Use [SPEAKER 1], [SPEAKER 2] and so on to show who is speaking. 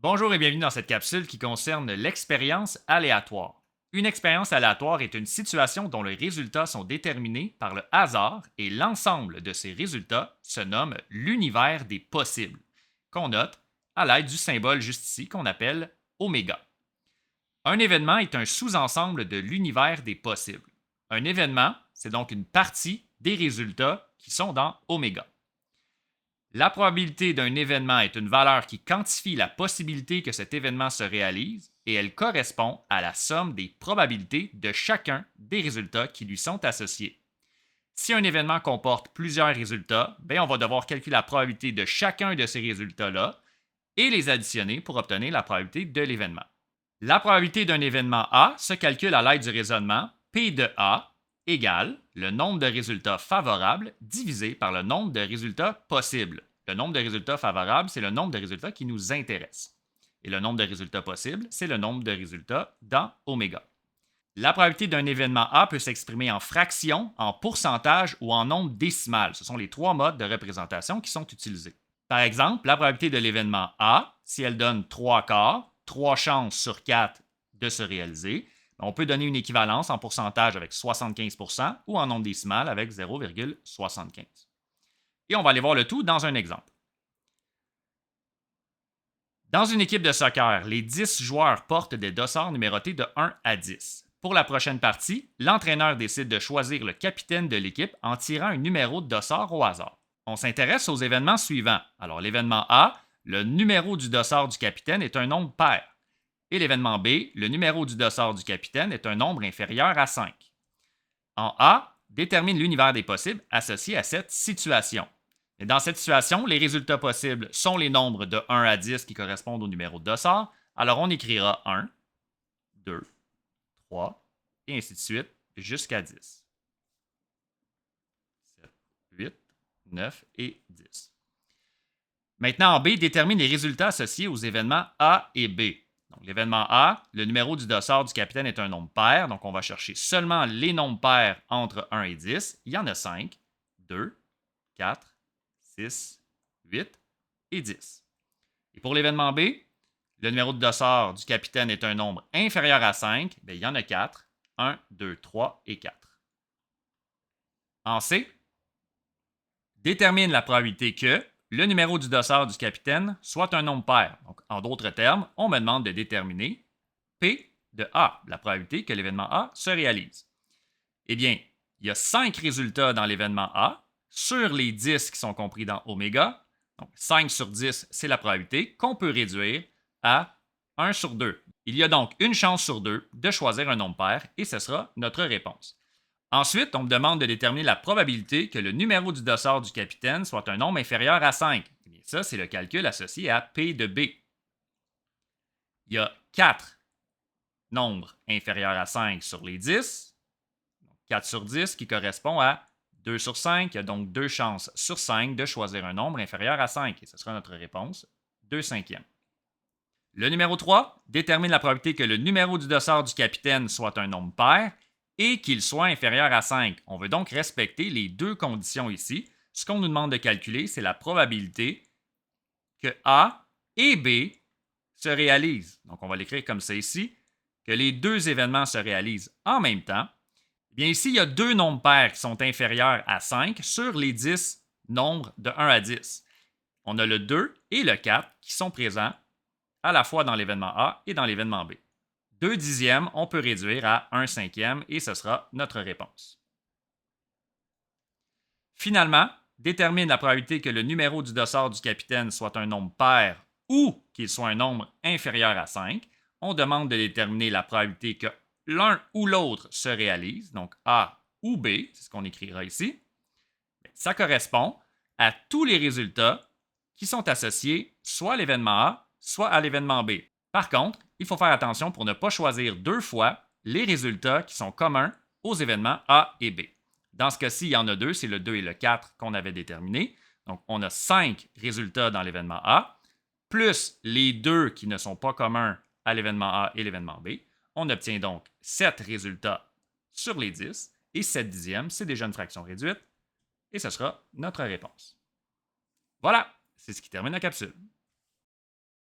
[SPEAKER 1] Bonjour et bienvenue dans cette capsule qui concerne l'expérience aléatoire. Une expérience aléatoire est une situation dont les résultats sont déterminés par le hasard et l'ensemble de ces résultats se nomme l'univers des possibles, qu'on note à l'aide du symbole juste ici qu'on appelle oméga. Un événement est un sous-ensemble de l'univers des possibles. Un événement, c'est donc une partie des résultats qui sont dans oméga. La probabilité d'un événement est une valeur qui quantifie la possibilité que cet événement se réalise et elle correspond à la somme des probabilités de chacun des résultats qui lui sont associés. Si un événement comporte plusieurs résultats, on va devoir calculer la probabilité de chacun de ces résultats-là et les additionner pour obtenir la probabilité de l'événement. La probabilité d'un événement A se calcule à l'aide du raisonnement P de A égale le nombre de résultats favorables divisé par le nombre de résultats possibles. Le nombre de résultats favorables, c'est le nombre de résultats qui nous intéressent. Et le nombre de résultats possibles, c'est le nombre de résultats dans oméga. La probabilité d'un événement A peut s'exprimer en fraction, en pourcentage ou en nombre décimal. Ce sont les trois modes de représentation qui sont utilisés. Par exemple, la probabilité de l'événement A, si elle donne 3 quarts, 3 chances sur 4 de se réaliser, on peut donner une équivalence en pourcentage avec 75% ou en nombre décimal avec 0,75. Et on va aller voir le tout dans un exemple. Dans une équipe de soccer, les 10 joueurs portent des dossards numérotés de 1 à 10. Pour la prochaine partie, l'entraîneur décide de choisir le capitaine de l'équipe en tirant un numéro de dossard au hasard. On s'intéresse aux événements suivants. Alors, l'événement A, le numéro du dossard du capitaine est un nombre pair. Et l'événement B, le numéro du dossard du capitaine est un nombre inférieur à 5. En A, détermine l'univers des possibles associé à cette situation. Et dans cette situation, les résultats possibles sont les nombres de 1 à 10 qui correspondent au numéro de dossard. Alors, on écrira 1, 2, 3, et ainsi de suite, jusqu'à 10. 7, 8, 9 et 10. Maintenant, en B, détermine les résultats associés aux événements A et B. Donc, l'événement A, le numéro du dossard du capitaine est un nombre pair, donc on va chercher seulement les nombres pairs entre 1 et 10. Il y en a 5, 2, 4, 6, 8 et 10. Et pour l'événement B, le numéro de dossard du capitaine est un nombre inférieur à 5. Il y en a 4. 1, 2, 3 et 4. En C, détermine la probabilité que le numéro du dossard du capitaine soit un nombre pair. Donc, en d'autres termes, on me demande de déterminer P de A, la probabilité que l'événement A se réalise. Eh bien, il y a 5 résultats dans l'événement A sur les 10 qui sont compris dans oméga. Donc, 5 sur 10, c'est la probabilité qu'on peut réduire à 1 sur 2. Il y a donc une chance sur 2 de choisir un nombre pair et ce sera notre réponse. Ensuite, on me demande de déterminer la probabilité que le numéro du dossard du capitaine soit un nombre inférieur à 5. Eh bien, ça, c'est le calcul associé à P de B. Il y a 4 nombres inférieurs à 5 sur les 10. 4 sur 10 qui correspond à 2 sur 5. Il y a donc 2 chances sur 5 de choisir un nombre inférieur à 5. Et ce sera notre réponse, 2 cinquièmes. Le numéro 3 détermine la probabilité que le numéro du dossard du capitaine soit un nombre pair et qu'il soit inférieur à 5. On veut donc respecter les deux conditions ici. Ce qu'on nous demande de calculer, c'est la probabilité que A et B se réalisent. Donc, on va l'écrire comme ça ici, que les deux événements se réalisent en même temps. Bien, ici, il y a deux nombres pairs qui sont inférieurs à 5 sur les 10 nombres de 1 à 10. On a le 2 et le 4 qui sont présents à la fois dans l'événement A et dans l'événement B. 2 dixièmes, on peut réduire à 1 cinquième et ce sera notre réponse. Finalement, détermine la probabilité que le numéro du dossard du capitaine soit un nombre pair ou qu'il soit un nombre inférieur à 5. On demande de déterminer la probabilité que l'un ou l'autre se réalise, donc A ou B, c'est ce qu'on écrira ici. Ça correspond à tous les résultats qui sont associés soit à l'événement A, soit à l'événement B. Par contre, il faut faire attention pour ne pas choisir deux fois les résultats qui sont communs aux événements A et B. Dans ce cas-ci, il y en a deux, c'est le 2 et le 4 qu'on avait déterminés. Donc, on a 5 résultats dans l'événement A, plus les deux qui ne sont pas communs à l'événement A et l'événement B. On obtient donc 7 résultats sur les 10, et 7 dixièmes, c'est déjà une fraction réduite, et ce sera notre réponse. Voilà, c'est ce qui termine la capsule.